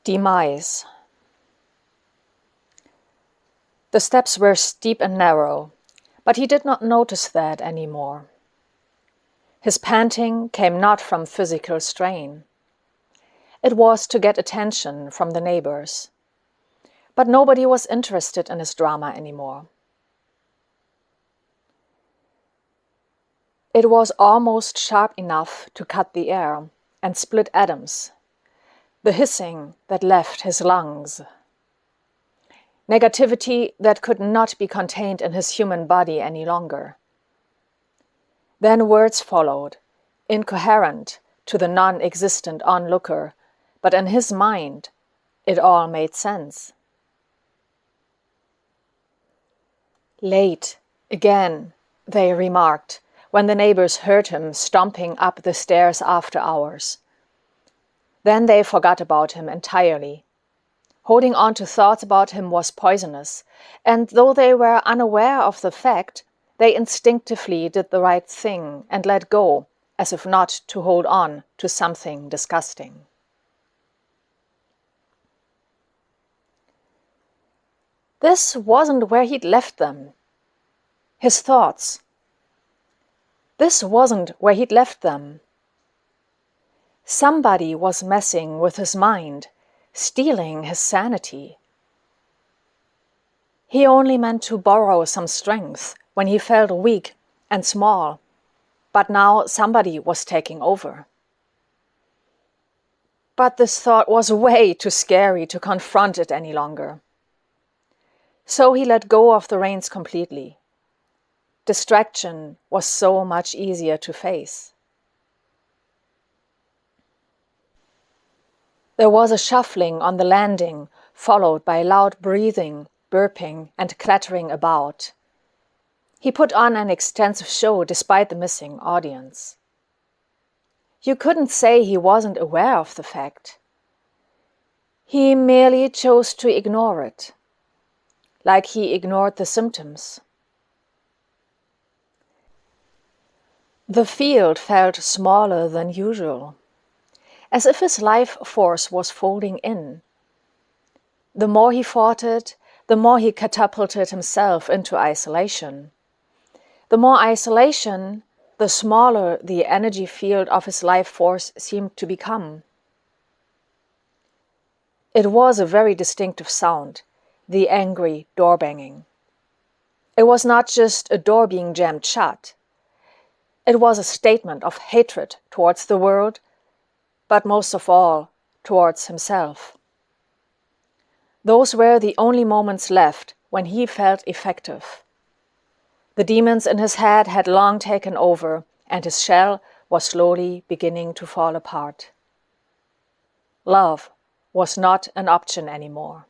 Demise. The steps were steep and narrow, but he did not notice that anymore. His panting came not from physical strain. It was to get attention from the neighbors. But nobody was interested in his drama anymore. It was almost sharp enough to cut the air and split atoms, the hissing that left his lungs. Negativity that could not be contained in his human body any longer. Then words followed, incoherent to the non-existent onlooker, but in his mind, it all made sense. Late, again, they remarked, when the neighbors heard him stomping up the stairs after hours. Then they forgot about him entirely. Holding on to thoughts about him was poisonous, and though they were unaware of the fact, they instinctively did the right thing and let go, as if not to hold on to something disgusting. This wasn't where he'd left them. His thoughts. This wasn't where he'd left them. Somebody was messing with his mind, stealing his sanity. He only meant to borrow some strength when he felt weak and small, but now somebody was taking over. But this thought was way too scary to confront it any longer. So he let go of the reins completely. Distraction was so much easier to face. There was a shuffling on the landing, followed by loud breathing, burping, and clattering about. He put on an extensive show despite the missing audience. You couldn't say he wasn't aware of the fact. He merely chose to ignore it, like he ignored the symptoms. The field felt smaller than usual, as if his life force was folding in. The more he fought it, the more he catapulted himself into isolation. The more isolation, the smaller the energy field of his life force seemed to become. It was a very distinctive sound, the angry door banging. It was not just a door being jammed shut. It was a statement of hatred towards the world, but most of all, towards himself. Those were the only moments left when he felt effective. The demons in his head had long taken over, and his shell was slowly beginning to fall apart. Love was not an option anymore.